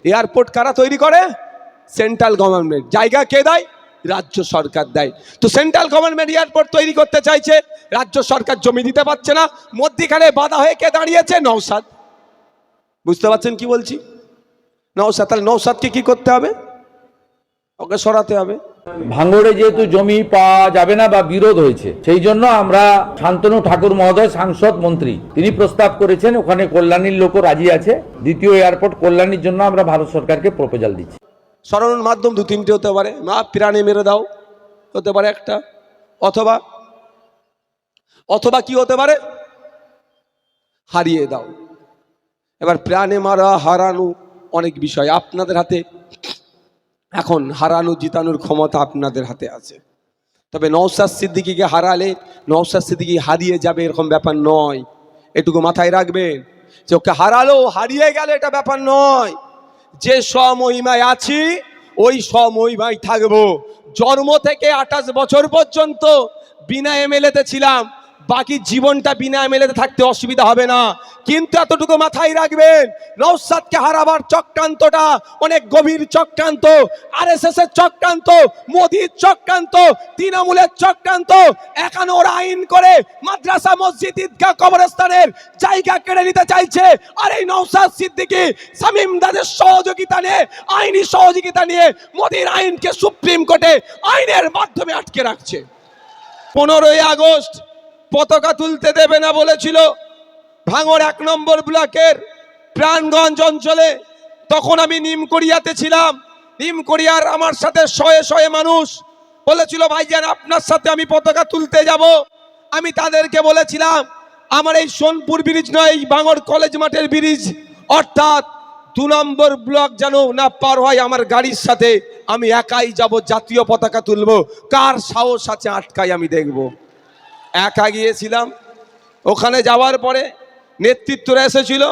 Airport কারা তৈরি করে? Central government. জায়গা কে দেয়? রাজ্য সরকার দেয়। তো সেন্ট্রাল গভর্নমেন্ট এয়ারপোর্ট তৈরি করতে চাইছে, রাজ্য সরকার জমি দিতে পারছে না, মধ্যিখানে বাধা হয়ে কে দাঁড়িয়েছে? নওশাদ। বুঝতে পারছেন কি বলছি? নওশাদ। তাহলে নওশাদকে কি করতে হবে? ওকে সরাতে হবে। ভাঙড়ে যেহেতু জমি পাওয়া যাবে না বা বিরোধ হয়েছে, সেই জন্য আমরা শান্তনু ঠাকুর মহোদয় সাংসদ মন্ত্রী তিনি প্রস্তাব করেছেন, ওখানে কল্যাণীর লোকও রাজি আছে, দ্বিতীয় এয়ারপোর্ট কল্যাণীর জন্য আমরা ভারত সরকারকে প্রপোজাল দিচ্ছি। সরানোর মাধ্যম দু তিনটে হতে পারে। মা প্রাণে মেরে দাও হতে পারে একটা, অথবা অথবা কি হতে পারে? হারিয়ে দাও। এবার প্রাণে মারা হারানো অনেক বিষয় আপনাদের হাতে, এখন হারানো জিতানোর ক্ষমতা আপনাদের হাতে আছে। তবে নওশাদ সিদ্দিকীকে হারালে নওশাদ সিদ্দিকী হারিয়ে যাবে এরকম ব্যাপার নয়, এটুকু মাথায় রাখবেন। যে ওকে হারালো হারিয়ে গেল এটা ব্যাপার নয়। যে স্বমহিমায় আছি ওই স্বমহিমায় থাকবো। জন্ম থেকে 28 বছর পর্যন্ত বিনা এমএলএতে ছিলাম, বাকি জীবনটা বিনা এমএলএতে থাকতে অসুবিধা হবে না। কিন্তু এতটুকু মাথায় রাখবেন, নওশাদকে হারাবার চক্রান্তটা অনেক গভীর চক্রান্ত, আরএসএস এর চক্রান্ত, মোদির চক্রান্ত, তৃণমূলের চক্রান্ত। এখানে ওরা আইন করে মাদ্রাসা, মসজিদ, ঈদগাহ, কবরস্থানের জায়গা কেড়ে নিতে চাইছে। আর এই নওশাদ সিদ্দিকী শামীম দাদের সহযোগিতা নিয়ে, আইনি সহযোগিতা নিয়ে মোদির আইনকে সুপ্রিম কোর্টে আইনের মাধ্যমে আটকে রাখছে। 15ই আগস্ট পতাকা তুলতে দেবে না বলেছিল ভাঙড় 1 নম্বর ব্লকের প্রাণগঞ্জ অঞ্চলে। তখন আমি নিমকড়িয়াতে ছিলাম। নিমকড়িয়ার আমার সাথে শয়ে শয়ে মানুষ বলেছিল, ভাইজান আপনার সাথে আমি পতাকা তুলতে যাব। আমি তাদেরকে বলেছিলাম, আমার এই সোনপুর ব্রিজ নয়, এই ভাঙড় কলেজ মাঠের ব্রিজ, অর্থাৎ 2 নম্বর ব্লক যেন না পার হয় আমার গাড়ির সাথে। আমি একাই যাব, জাতীয় পতাকা তুলব। কার সাহস আছে আটকাই আমি দেখব। একা গিয়েছিলাম। ওখানে যাওয়ার পরে নেতৃত্বরা এসেছিল,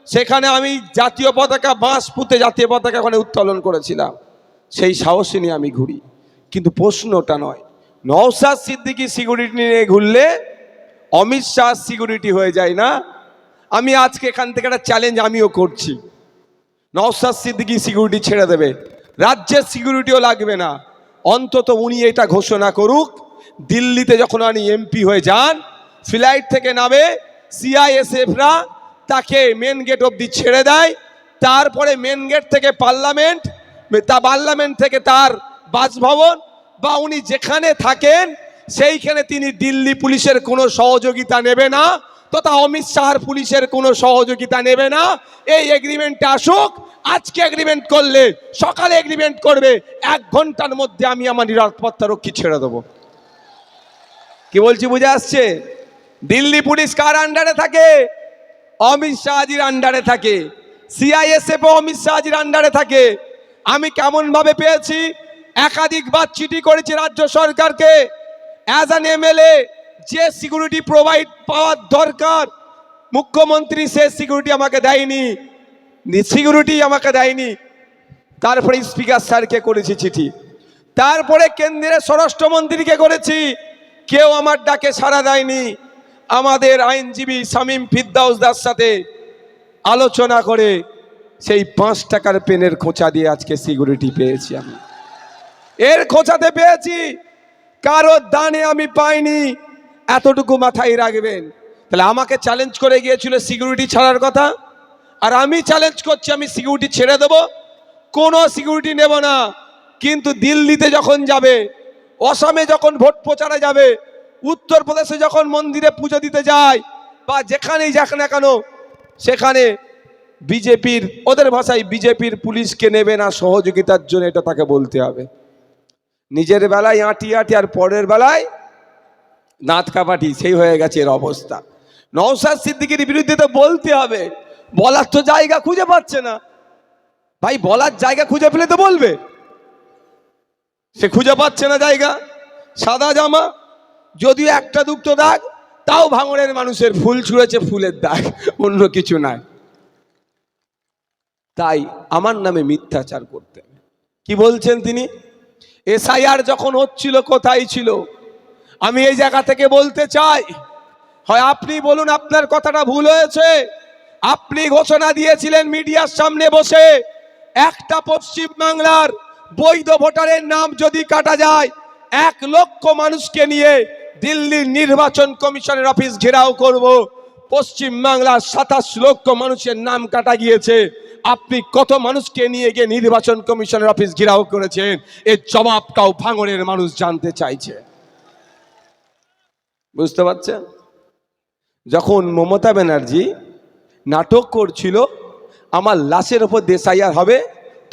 সেখানে আমি জাতীয় পতাকা বাঁশ পুঁতে জাতীয় পতাকা ওখানে উত্তোলন করেছিলাম। সেই সাহস নিয়ে আমি ঘুরি। কিন্তু প্রশ্নটা নয়, নওশাদ সিদ্দিকী সিকিউরিটি নিয়ে ঘুরলে অমিত শাহ সিকিউরিটি হয়ে যায় না? আমি আজকে এখান থেকে একটা চ্যালেঞ্জ আমিও করছি, নওশাদ সিদ্দিকী সিকিউরিটি ছেড়ে দেবে, রাজ্যের সিকিউরিটিও লাগবে না। অন্তত উনি এটা ঘোষণা করুক, দিল্লিতে যখন উনি এমপি হয়ে যান, ফ্লাইট থেকে নামে সিআইএসএফরা তাকে মেন গেট অবধি ছেড়ে দেয়। তারপরে মেন গেট থেকে পার্লামেন্ট, পার্লামেন্ট থেকে তার বাসভবন বা উনি যেখানে থাকেন সেইখানে তিনি দিল্লি পুলিশের কোনো সহযোগিতা নেবে না, তথা অমিত শাহর পুলিশের কোনো সহযোগিতা নেবে না। এই এগ্রিমেন্টে আসুক। আজকে এগ্রিমেন্ট করলে সকালে এগ্রিমেন্ট করবে, 1 ঘন্টার মধ্যে আমি আমার নিরাপত্তা রক্ষী ছেড়ে দেবো। কি বলছি বুঝে আসছে? দিল্লি পুলিশ কার আন্ডারে থাকে? অমিত শাহজির আন্ডারে থাকে। সিআইএসএফ অমিত শাহজির আন্ডারে থাকে। আমি কেমন ভাবে পেয়েছি? একাধিকবার চিঠি করেছি রাজ্য সরকারকে, অ্যাজ অ্যান এমএলএ যে সিকিউরিটি প্রোভাইড পাওয়ার দরকার মুখ্যমন্ত্রী সে সিকিউরিটি আমাকে দেয়নি, সিকিউরিটি আমাকে দেয়নি। তারপরে স্পিকার স্যারকে করেছি চিঠি, তারপরে কেন্দ্রের স্বরাষ্ট্রমন্ত্রীকে করেছি, কেউ আমার ডাকে সাড়া দেয়নি। আমাদের আইনজীবী শামীম ফিরদাউসদার সাথে আলোচনা করে সেই 5 টাকার পেনের খোঁচা দিয়ে আজকে সিকিউরিটি পেয়েছি। আমি এর খোঁচাতে পেয়েছি, কারো দানে আমি পাইনি। এতটুকু মাথায় রাখবেন। তাহলে আমাকে চ্যালেঞ্জ করে গিয়েছিল সিকিউরিটি ছাড়ার কথা, আর আমি চ্যালেঞ্জ করছি আমি সিকিউরিটি ছেড়ে দেব, কোনো সিকিউরিটি নেব না। কিন্তু দিল্লিতে যখন যাবে, অসমে যখন ভোট প্রচারে যাবে, উত্তরপ্রদেশে যখন মন্দিরে পুজো দিতে যায়, বা যেখানেই যাক না কেন, সেখানে বিজেপির, ওদের ভাষায় বিজেপির পুলিশকে নেবে না সহযোগিতার জন্য, এটা তাকে বলতে হবে। নিজের বেলায় আঁটি আঁটি আর পরের বেলায় দাঁত কাপাটি, সেই হয়ে গেছে এর অবস্থা। নওশাদ সিদ্দিকীর বিরুদ্ধে তো বলতে হবে, বলার তো জায়গা খুঁজে পাচ্ছে না। ভাই বলার জায়গা খুঁজে পেলে তো বলবে, সে খুঁজে পাচ্ছে না জায়গা। সাদা জামা, যদিও একটা দুটো দাগ, তাও ভাঙড়ের মানুষের ফুল ছুঁড়েছে, ফুলের দাগ, অন্য কিছু নাই। তাই আমার নামে মিথ্যাচার করতে। কি বলছেন তিনি? এসআইআর যখন হচ্ছিল কোথায় ছিল? আমি এই জায়গা থেকে বলতে চাই, হয় আপনি বলুন আপনার কথাটা ভুল হয়েছে। আপনি ঘোষণা দিয়েছিলেন মিডিয়ার সামনে বসে একটা পশ্চিম বাংলার বৈধ ভোটারের নাম যদি কাটা যায়, 1 লক্ষ মানুষকে নিয়ে দিল্লির নির্বাচন কমিশনের অফিস ঘেরাও করব। পশ্চিম বাংলার 27 লক্ষ মানুষের নাম কাটা গিয়েছে, আপনি কত মানুষকে নিয়ে গিয়ে নির্বাচন কমিশনের অফিস ঘেরাও করেছেন? এর জবাবটাও ভাঙড়ের মানুষ জানতে চাইছে। বুঝতে পারছেন? যখন মমতা ব্যানার্জি নাটক করছিল আমার লাশের ওপর এসআইআর হবে,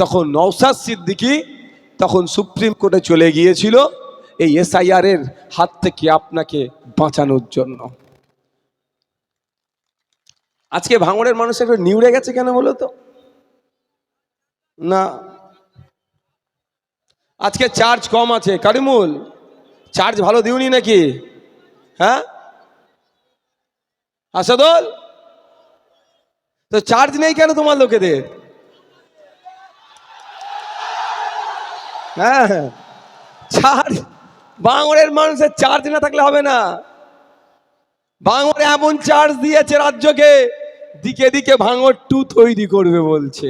তখন নওশাদ সিদ্দিকী তখন সুপ্রিম কোর্টে চলে গিয়েছিল এই এসআইআর এর হাত থেকে আপনাকে বাঁচানোর জন্য। আজকে ভাঙড়ের মানুষ একটু নিউড়ে গেছে কেন বলো তো? না, আজকে চার্জ কম আছে। কারিমুল, চার্জ ভালো দিওনি নাকি? হ্যাঁ আসাদুল, তো চার্জ নেই কেন তোমার লোকেদের? হ্যাঁ, চার্জ, ভাঙড়ের মানুষের চার্জ না থাকলে হবে না। ভাঙড় এমন চার্জ দিয়েছে রাজ্যকে, দিকে দিকে ভাঙড় 2 তৈরি করবে বলছে।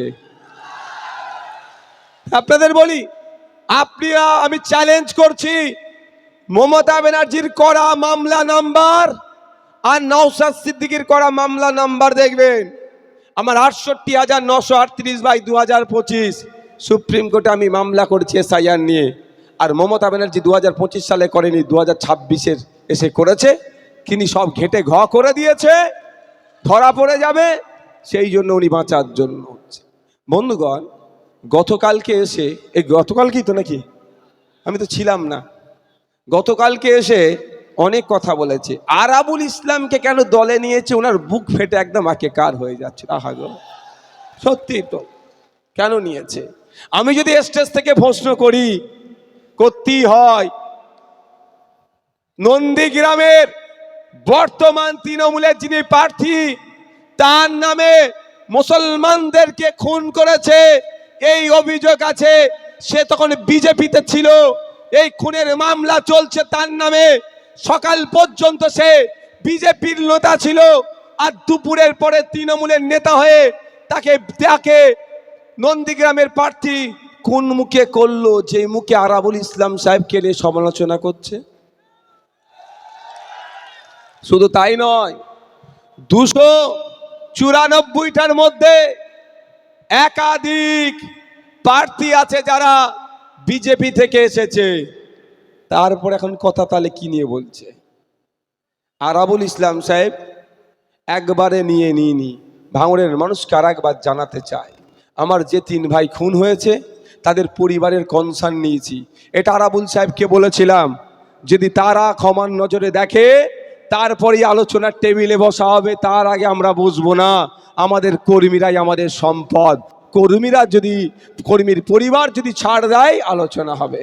আপনাদের বলি, আমি চ্যালেঞ্জ করছি, মমতা ব্যানার্জির করা মামলা নাম্বার আর নওশাদ সিদ্দিকীর করা মামলা নাম্বার দেখবেন। আমার 68,938/2025 সুপ্রিম কোর্টে আমি মামলা করছি এসআইআর নিয়ে। আর মমতা ব্যানার্জি 2025 সালে করেনি, 2026-এর এসে করেছে। তিনি সব ঘেটে ঘ করে দিয়েছে, ধরা পড়ে যাবে, সেই জন্য উনি বাঁচার জন্য হচ্ছে। বন্ধুগণ, গতকালকে এসে, এই গতকালকেই তো নাকি, আমি তো ছিলাম না, গতকালকে এসে অনেক কথা বলেছে। আরাবুল ইসলামকে কেন দলে নিয়েছে, ওনার বুক ফেটে একদম একাকার হয়ে যাচ্ছে। আহা গো, সত্যি তো, কেন নিয়েছে? আমি যদি স্টেজ থেকে প্রশ্ন করি, করতেই হয়, নন্দীগ্রামের বর্তমান তৃণমূলের যিনি প্রার্থী, তার নামে মুসলমানদেরকে খুন করেছে এই অভিযোগ আছে। সে তখন বিজেপিতে ছিল, এই খুনের মামলা চলছে তার নামে। সকাল পর্যন্ত সে বিজেপির নেতা ছিল, আর দুপুরের পরে তৃণমূলের নেতা হয়ে তাকে নন্দীগ্রামের প্রার্থী কোন মুখে করলো, যে মুখে আরাবুল ইসলাম সাহেবকে নিয়ে সমালোচনা করছে। শুধু তাই নয়, 294টার মধ্যে একাধিক প্রার্থী আছে যারা বিজেপি থেকে এসেছে। তারপর এখন কথা তাহলে কি নিয়ে বলছে? আরাবুল ইসলাম সাহেব একবারে নিইনি, ভাঙড়ের মানুষকে আর একবার জানাতে চায়, আমার যে 3 ভাই খুন হয়েছে তাদের পরিবারের কনসার্ন নিয়েছি। এটা আরাবুল সাহেবকে বলেছিলাম, যদি তারা ক্ষমার নজরে দেখে তারপরেই আলোচনার টেবিলে বসা হবে, তার আগে আমরা বসবো না। আমাদের কর্মীরাই আমাদের সম্পদ, কর্মীর পরিবার যদি ছাড় দেয় আলোচনা হবে।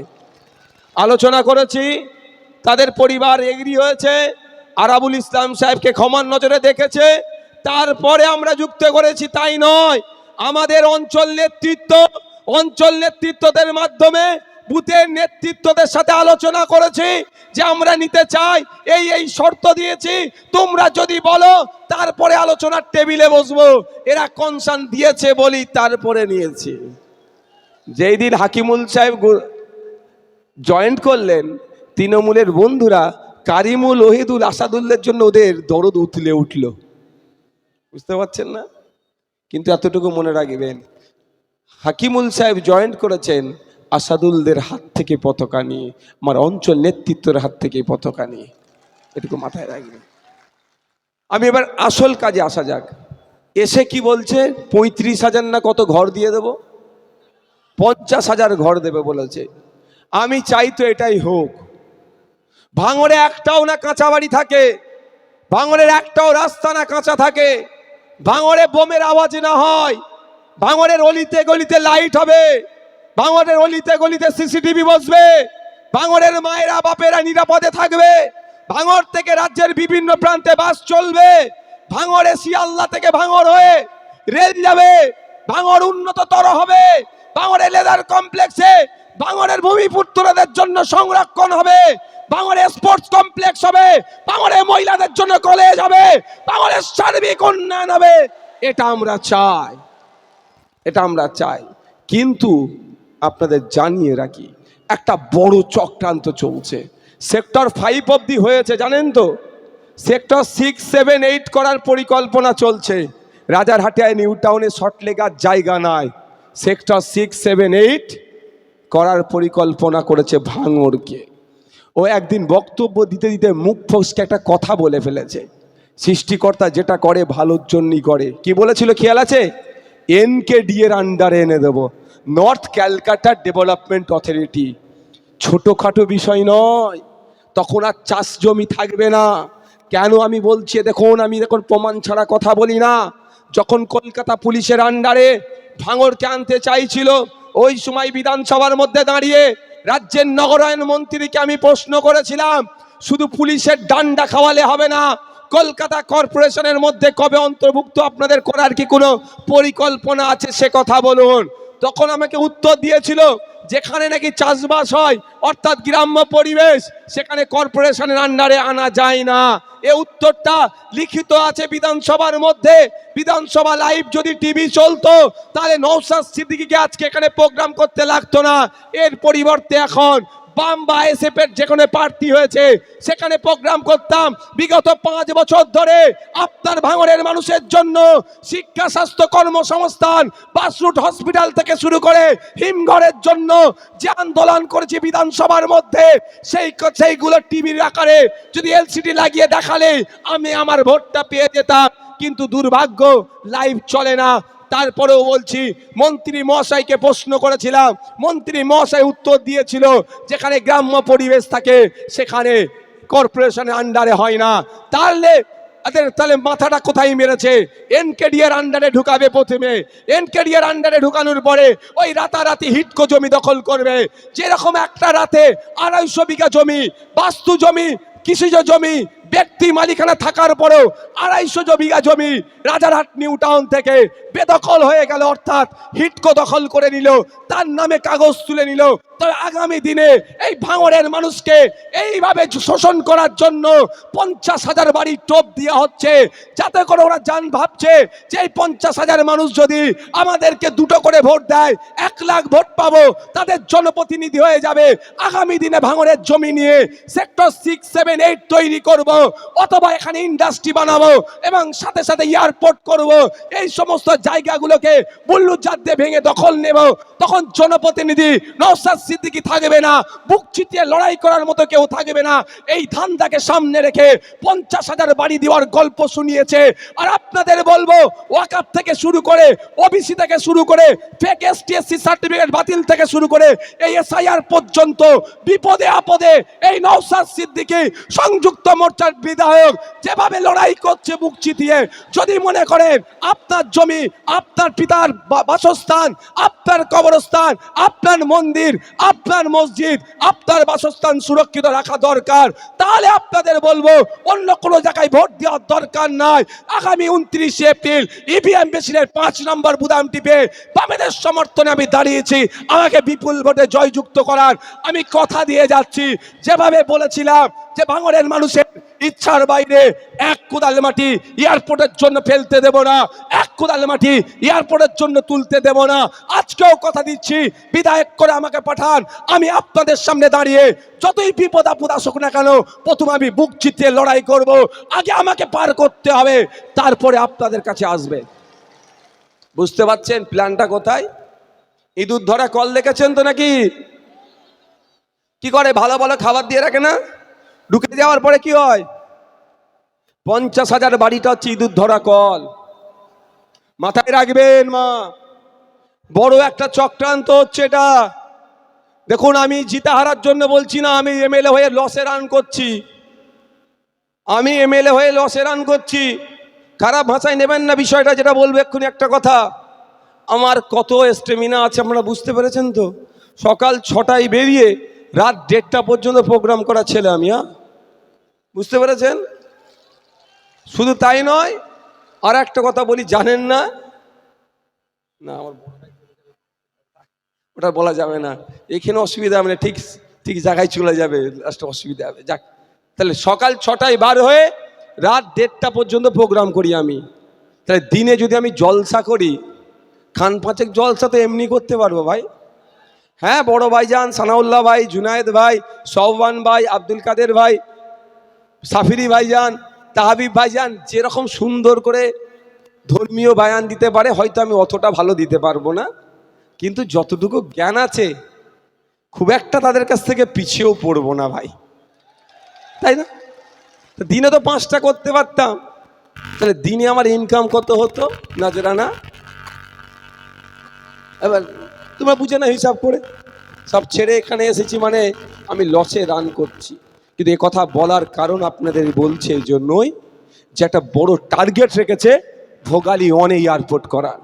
আলোচনা করেছি, তাদের পরিবার এগ্রি হয়েছে, আরাবুল ইসলাম সাহেবকে ক্ষমার নজরে দেখেছে, তারপরে আমরা যুক্ত করেছি। তাই নয়, আমাদের অঞ্চল নেতৃত্বদের মাধ্যমে বুথের নেতৃত্বদের সাথে আলোচনা করেছি যে আমরা নিতে চাই, এই শর্ত দিয়েছি, তোমরা যদি বলো তারপরে আলোচনার টেবিলে বসবো। এরা কনসার্ন দিয়েছে বলি তারপরে নিয়েছি। যেই দিন হাকিমুল সাহেব জয়েন্ট করলেন, তৃণমূলের বন্ধুরা কারিমুল, ওহিদুল, আসাদুল্লের জন্য ওদের দরদ উথলে উঠল। বুঝতে পারছেন না? কিন্তু এতটুকু মনে রাখবেন, হাকিমুল সাহেব জয়েন্ট করেছেন আসাদুলদের হাত থেকে পতাকা নিয়ে, আমার অঞ্চল নেতৃত্বের হাত থেকে পতাকা নিয়ে। এটুকু মাথায় রাখবেন। আমি এবার আসল কাজে আসা যাক। এসে কি বলছে, 35,000 না কত ঘর দিয়ে দেব, 50,000 ঘর দেবে বলেছে। আমি চাই তো এটাই হোক। ভাঙড়ে একটাও না কাঁচা বাড়ি থাকে, ভাঙড়ের একটাও রাস্তা না কাঁচা থাকে, ভাঙড়ে বোমের আওয়াজ না হয়, ভাঙড়ের অলিতে গলিতে লাইট হবে, ভাঙড়ের অলিতে গলিতে সিসিটিভি বসবে, ভাঙড়ের মায়েরা বাপেরা নিরাপদে থাকবে, ভাঙড় থেকে রাজ্যের বিভিন্ন প্রান্তে বাস চলবে, ভাঙড়ে শিয়ালদা থেকে ভাঙড় হয়ে রেল যাবে, ভাঙড় উন্নততর হবে, ভাঙড়ে লেদার কমপ্লেক্সে ভাঙড়ের ভূমিপুত্রদের জন্য সংরক্ষণ হবে, ভাঙড়ে স্পোর্টস কমপ্লেক্স হবে, ভাঙড়ে মহিলাদের জন্য কলেজ হবে, ভাঙড়ের সার্বিক উন্নয়ন হবে। এটা আমরা চাই, এটা আমরা চাই। কিন্তু আপনাদের জানিয়ে রাখি, একটা বড় চক্রান্ত চলছে। সেক্টর 5 অবধি হয়েছে জানেন তো, সেক্টর 6, 7, 8 করার পরিকল্পনা চলছে। রাজারহাটিয়ায় নিউ টাউনে শর্ট লেগার জায়গা নাই, সেক্টর 6, 7, 8 করার পরিকল্পনা করেছে ভাঙড়কে। ও একদিন বক্তব্য দিতে দিতে মুখ ফসকে একটা কথা বলে ফেলেছে, সৃষ্টিকর্তা যেটা করে ভালোর জন্যই করে। কি বলেছিল খেয়াল আছে? NKD এর আন্ডারে এনে দেব, নর্থ ক্যালকাটা ডেভেলপমেন্ট অথরিটি। ছোটোখাটো বিষয় নয়, তখন আর চাষ জমি থাকবে না। কেন আমি বলছি দেখুন, আমি দেখুন প্রমাণ ছাড়া কথা বলি না। যখন কলকাতা পুলিশের আন্ডারে ভাঙড়কে আনতে চাইছিল, ওই সময় বিধানসভার মধ্যে দাঁড়িয়ে রাজ্যের নগরায়ণ মন্ত্রীকে আমি প্রশ্ন করেছিলাম, শুধু পুলিশের ডান্ডা খাওয়ালে হবে না, কলকাতা কর্পোরেশনের মধ্যে কবে অন্তর্ভুক্ত আপনাদের করার কি কোনো পরিকল্পনা আছে সে কথা বলুন। তখন আমাকে উত্তর দিয়েছিল, যেখানে নাকি চাষবাস হয় অর্থাৎ গ্রাম্য পরিবেশ, সেখানে কর্পোরেশনের আন্ডারে আনা যায় না। এ উত্তরটা লিখিত আছে বিধানসভার মধ্যে। বিধানসভা লাইভ যদি টিভি চলতো তাহলে নওশাদ সিদ্দিকীকে আজকে এখানে প্রোগ্রাম করতে লাগতো না। এর পরিবর্তে এখন বাম বা আইএসএফ এর যেখানে প্রার্থী হয়েছে সেখানে প্রোগ্রাম করতাম। বিগত 5 বছর ধরে আপনার ভাঙড়ের মানুষের জন্য শিক্ষা, স্বাস্থ্য, কর্মসংস্থান, বাসরুট হসপিটাল থেকে শুরু করে হিমঘরের জন্য যে আন্দোলন করেছি বিধানসভার মধ্যে, সেইগুলো টিভির আকারে যদি এলসিডি লাগিয়ে দেখালে আমি আমার ভোটটা পেয়ে যেতাম। কিন্তু দুর্ভাগ্য, লাইভ চলে না। তারপরেও বলছি, মন্ত্রী মহাশয়কে প্রশ্ন করেছিলাম, মন্ত্রী মহাশয় উত্তর দিয়েছিল যেখানে গ্রাম্য পরিবেশ থাকে সেখানে কর্পোরেশনের আন্ডারে হয় না। তাহলে মাথাটা কোথায় মেরেছে? NKD এর আন্ডারে ঢুকাবে প্রথমে, NKD এর আন্ডারে ঢুকানোর পরে ওই রাতারাতি হিটকো জমি দখল করবে। যেরকম একটা রাতে 250 বিঘা জমি, বাস্তু জমি, কৃষিজ জমি, ব্যক্তি মালিকানা থাকার পরেও 250 বিঘা জমি রাজারহাট নিউ টাউন থেকে বেদখল হয়ে গেল, অর্থাৎ হিটকো দখল করে নিল, তার নামে কাগজ তুলে নিল। তবে আগামী দিনে এই ভাঙড়ের মানুষকে এইভাবে শোষণ করার জন্য 50,000 বাড়ি টোপ দেওয়া হচ্ছে, যাতে করে ওরা জান ভাবছে যে এই 50,000 মানুষ যদি আমাদেরকে 2টো করে ভোট দেয় 1 লাখ ভোট পাবো, তাদের জনপ্রতিনিধি হয়ে যাবে। আগামী দিনে ভাঙড়ের জমি নিয়ে সেক্টর 6, 7, 8 তৈরি করব, অথবা এখানে ইন্ডাস্ট্রি বানাবো এবং সাথে সাথে এয়ারপোর্ট করব। এই সমস্ত জায়গাগুলোকে বুল্লুজাত দিয়ে ভেঙে দখল নেব। তখন জনপ্রতিনিধি নওশাদ সিদ্দিকী থাকবে না, বুক চিতিয়ে লড়াই করার মতো কেউ থাকবে না। এই ধান্দাকে সামনে রেখে 50,000 বাড়ি দেওয়ার গল্প শুনিয়েছে। আর আপনাদের বলবো, ওয়াকাফ থেকে শুরু করে, ওবিসি থেকে শুরু করে, ফেক ST/SC সার্টিফিকেট বাতিল থেকে শুরু করে এই SIR পর্যন্ত বিপদে আপদে এই নওশাদ সিদ্দিকী সংযুক্ত মোর্চার বিধায়ক যেভাবে লড়াই করছে বুক চিতিয়ে, যদি মনে করেন আপনার জমি, আপনার পিতার বাসস্থান, আপনার কবরস্থান, আপনার মন্দির, আপনার মসজিদ, আপনার বাসস্থান সুরক্ষিত রাখা দরকার, তাহলে আপনাদের বলবো অন্য কোনো জায়গায় ভোট দেওয়ার দরকার নাই। আগামী 29 এপ্রিল EVM মেশিনের 5 নম্বর বুতাম টিপে বামেদের সমর্থনে আমি দাঁড়িয়েছি। আমাকে বিপুল ভোটে জয়যুক্ত করার আমি কথা দিয়ে যাচ্ছি। যেভাবে বলেছিলাম যে ভাঙড়ের মানুষের ইচ্ছার বাইরে 1 কোদাল মাটি এয়ারপোর্টের জন্য ফেলতে দেব না, 1 কোদাল মাটি এয়ারপোর্টের জন্য তুলতে দেব না। আজকেও কথা দিচ্ছি, বিধায়ক করে আমাকে পাঠান, আমি আপনাদের সামনে দাঁড়িয়ে যতই বিপদ আপদ আসুক না কেন, প্রথম আমি বুক চিতিয়ে লড়াই করব। আগে আমাকে পার করতে হবে, তারপরে আপনাদের কাছে আসবে। বুঝতে পারছেন প্ল্যানটা কোথায়? ইঁদুর ধরা কল দেখেছেন তো নাকি? কি করে, ভালো ভালো খাবার দিয়ে রাখে না, ঢুকে যাওয়ার পরে কি হয়? 50,000 বাড়িটা হচ্ছে ইঁদুর ধরা কল। মাথায় রাখবেন মা, বড় একটা চক্রান্ত হচ্ছে এটা। দেখুন, আমি জিতে হারার জন্য বলছি না, আমি MLA হয়ে লসে রান করছি, আমি MLA হয়ে লসে রান করছি। খারাপ ভাষায় নেবেন না বিষয়টা, যেটা বলবো এক্ষুনি একটা কথা। আমার কত স্টেমিনা আছে আপনারা বুঝতে পেরেছেন তো? সকাল 6টায় বেরিয়ে রাত 1:30টা পর্যন্ত প্রোগ্রাম করা ছেলে আমি, বুঝতে পেরেছেন? শুধু তাই নয়, আর একটা কথা বলি, জানেন না, না আমার ওটা বলা যাবে না, এখানে অসুবিধা হবে না, ঠিক ঠিক জায়গায় চলে যাবে, লাস্টে অসুবিধা হবে। যাক, তাহলে সকাল 6টায় বার হয়ে রাত 1:30টা পর্যন্ত প্রোগ্রাম করি আমি। তাহলে দিনে যদি আমি জলসা করি, খান পাঁচেক জলসা তো এমনি করতে পারবো ভাই। হ্যাঁ, বড় ভাইজান সানাউল্লাহ ভাই, জুনায়েদ ভাই, সওবান ভাই, আব্দুল কাদের ভাই, সাফিরি ভাইজান, তাহাবিব ভাইজান যেরকম সুন্দর করে ধর্মীয় বায়ান দিতে পারে, হয়তো আমি অতটা ভালো দিতে পারবো না, কিন্তু যতটুকু জ্ঞান আছে খুব একটা তাদের কাছ থেকে পিছিয়েও পড়বো না ভাই, তাই না? তো দিনে তো 5টা করতে পারতাম, তাহলে দিনে আমার ইনকাম কত হতো নাজরানা? এবার তোমরা বুঝে না হিসাব করে। সব ছেড়ে এখানে এসেছি মানে আমি লসে রান করছি, কিন্তু এ কথা বলার কারণ আপনাদের বলছে এই জন্যই যে একটা বড় টার্গেট রেখেছে ভোগালী অনে এয়ারপোর্ট করার।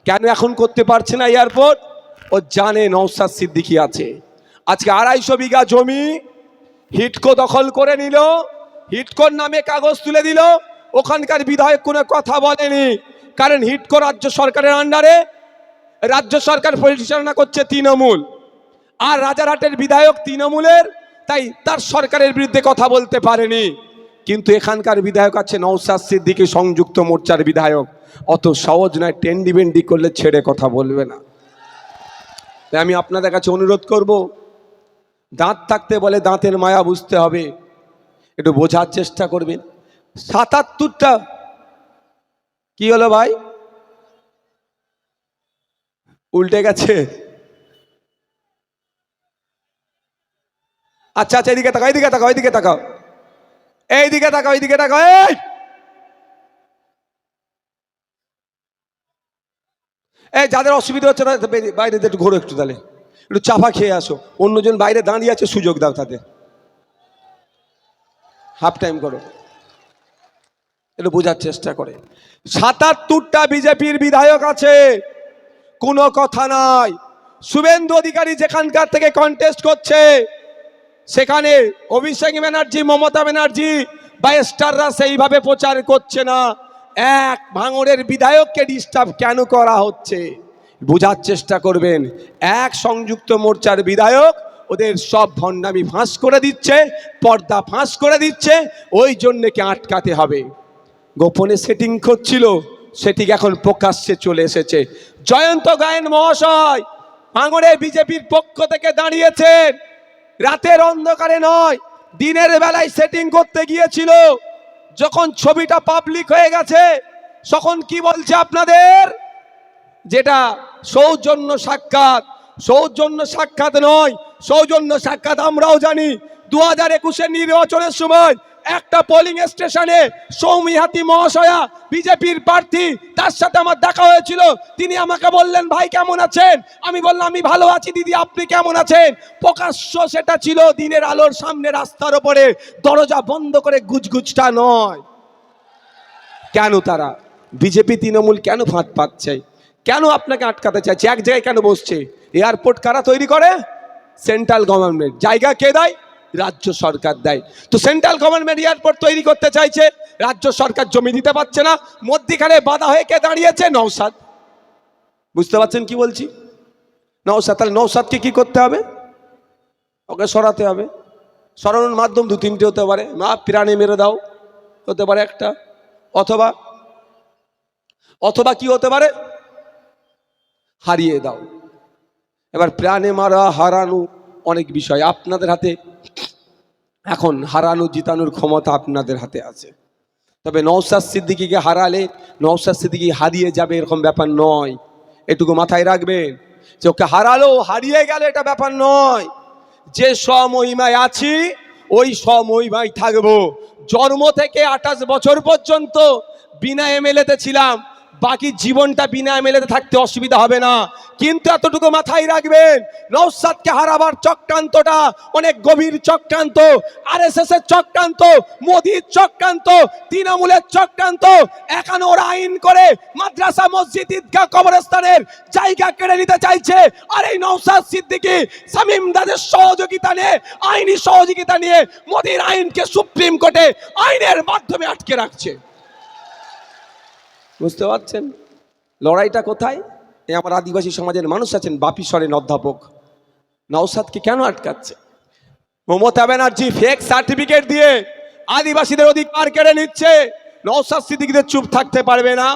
কেন এখন করতে পারছে না এয়ারপোর্ট? ও জানে নওশাদ সিদ্দিকী আছে। আজকে 250 বিঘা জমি হিটকো দখল করে নিল, হিটকোর নামে কাগজ তুলে দিল। ওখানকার বিধায়ক কোনো কথা বলেনি, কারণ হিটকো রাজ্য সরকারের আন্ডারে, রাজ্য সরকার পরিচালনা করছে তৃণমূল, আর রাজারহাটের বিধায়ক তৃণমূলের, তাই তার সরকারের বিরুদ্ধে কথা বলতে পারেনি। কিন্তু এখানকার বিধায়ক আছে নওশাদ সিদ্দিকী, সংযুক্ত মোর্চার বিধায়ক, অত সহজ নয়, টেন্ডি বেন্ডি করলে ছেড়ে কথা বলবে না। তাই আমি আপনাদের কাছে অনুরোধ করব, দাঁত থাকতে বলে দাঁতের মায়া বুঝতে হবে, একটু বোঝার চেষ্টা করবেন। 77টা কি হলো ভাই? উল্টে গেছে? আচ্ছা আচ্ছা, এদিকে তাকাও, এদিকে তাকাও, এদিকে তাকাও, এইদিকে তাকাও, এইদিকে তাকাও। এই যাদের অসুবিধা হচ্ছে না বাইরে একটু ঘোরো, একটু তাহলে একটু চাপা খেয়ে আসো, অন্যজন বাইরে দাঁড়িয়ে আছে, সুযোগ দাও তাদের, হাফ টাইম করো, একটু বোঝার চেষ্টা করে। 77টা বিজেপির বিধায়ক আছে, কোনো কথা নাই। শুভেন্দু অধিকারী যেখানকার থেকে কন্টেস্ট করছে, সেখানে অভিষেক ব্যানার্জি, মমতা ব্যানার্জি বা স্টাররা সেইভাবে প্রচার করছে না। এক ভাঙড়ের বিধায়ককে ডিস্টার্ব কেন করা হচ্ছে বোঝার চেষ্টা করবেন। এক সংযুক্ত মোর্চার বিধায়ক ওদের সব ভণ্ডামি ফাঁস করে দিচ্ছে, পর্দা ফাঁস করে দিচ্ছে, ওই জন্যে কে আটকাতে হবে। গোপনে সেটিং করছিল, সেটি এখন প্রকাশ্যে চলে এসেছে। জয়ন্ত গায়েন মহাশয় ভাঙড়ে বিজেপির পক্ষ থেকে দাঁড়িয়েছেন, রাতের অন্ধকারে নয়, দিনের বেলায় সেটিং করতে গিয়েছিল। যখন ছবিটা পাবলিক হয়ে গেছে, তখন কি বলছে আপনাদের? যেটা সৌজন্য সাক্ষাৎ, সৌজন্য সাক্ষাৎ নয়, সৌজন্য সাক্ষাৎ আমরাও জানি। 2021-এর নির্বাচনের সময় একটা পোলিং স্টেশনে সৌমিহাতি মহাশয়া বিজেপির প্রার্থী, তার সাথে আমার দেখা হয়েছিল। তিনি আমাকে বললেন, ভাই কেমন আছেন? আমি বললাম, আমি ভালো আছি দিদি, আপনি কেমন আছেন? প্রকাশ্য সেটা ছিল, দিনের আলোর সামনে, রাস্তার ওপরে, দরজা বন্ধ করে, গুজগুজটা নয়। কেন তারা বিজেপি তৃণমূল কেন ফাঁদ পাচ্ছে? কেন আপনাকে আটকাতে চাইছে? এক জায়গায় কেন বসছে? এয়ারপোর্ট কারা তৈরি করে? Central government. জায়গা কে দেয়? রাজ্য সরকার দেয়। তো সেন্ট্রাল গভর্নমেন্ট এয়ারপোর্ট তৈরি করতে চাইছে, রাজ্য সরকার জমি দিতে পারছে না, মধ্যিখানে বাধা হয়ে কে দাঁড়িয়েছে? নওশাদ। বুঝতে পারছেন কি বলছি? নওশাদ। তাহলে নওশাদকে কি করতে হবে? ওকে সরাতে হবে। সরানোর মাধ্যম 2-3টে হতে পারে। মা প্রাণে মেরে দাও হতে পারে একটা, অথবা অথবা কি হতে পারে? হারিয়ে দাও। এবার প্রাণে মারা, হারানো অনেক বিষয় আপনাদের হাতে। এখন হারানো জিতানোর ক্ষমতা আপনাদের হাতে আছে। তবে নওশাদ সিদ্দিকীকে হারালে নওশাদ সিদ্দিকী হারিয়ে যাবে এরকম ব্যাপার নয়, এটুকু মাথায় রাখবেন। যে ওকে হারালো, হারিয়ে গেল, এটা ব্যাপার নয়। যে স্বমহিমায় আছি ওই স্বমহিমায় থাকবো। জন্ম থেকে 28 বছর পর্যন্ত বিনা এমএলএতে ছিলাম, বাকি জীবনটা বিনা এমএলএতে থাকতে অসুবিধা হবে না। কিন্তু এতটুকু মাথায় রাখবেন, নওশাদকে হারাবার চক্রান্তটা অনেক গভীর চক্রান্ত। আরএসএস এর চক্রান্ত, মোদির চক্রান্ত, তৃণমূলের চক্রান্ত। এখানে ওরা আইন করে মাদ্রাসা, মসজিদ, ঈদগাহ, কবরস্থানের জায়গা কেড়ে নিতে চাইছে। আর এই নওশাদ সিদ্দিকী শামীম দাদের সহযোগিতা নিয়ে, আইনি সহযোগিতা নিয়ে মোদির আইনকে সুপ্রিম কোর্টে আইনের মাধ্যমে আটকে রাখছে। বুঝতে পারছেন লড়াইটা কোথায়? এই আমার আদিবাসী সমাজের মানুষ আছেন, বাপি সরেন অধ্যাপক, নওশাদকে কেন আটকাচ্ছে? মমতা ব্যানার্জি ফেক সার্টিফিকেট দিয়ে আদিবাসীদের অধিকার কেড়ে নিচ্ছে। নওশাদ সিদ্দিকীদের চুপ থাকতে পারবে না।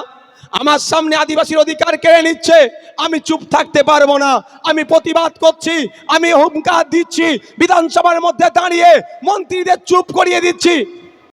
আমার সামনে আদিবাসীর অধিকার কেড়ে নিচ্ছে, আমি চুপ থাকতে পারবো না, আমি প্রতিবাদ করছি, আমি হুঙ্কার দিচ্ছি, বিধানসভার মধ্যে দাঁড়িয়ে মন্ত্রীদের চুপ করিয়ে দিচ্ছি।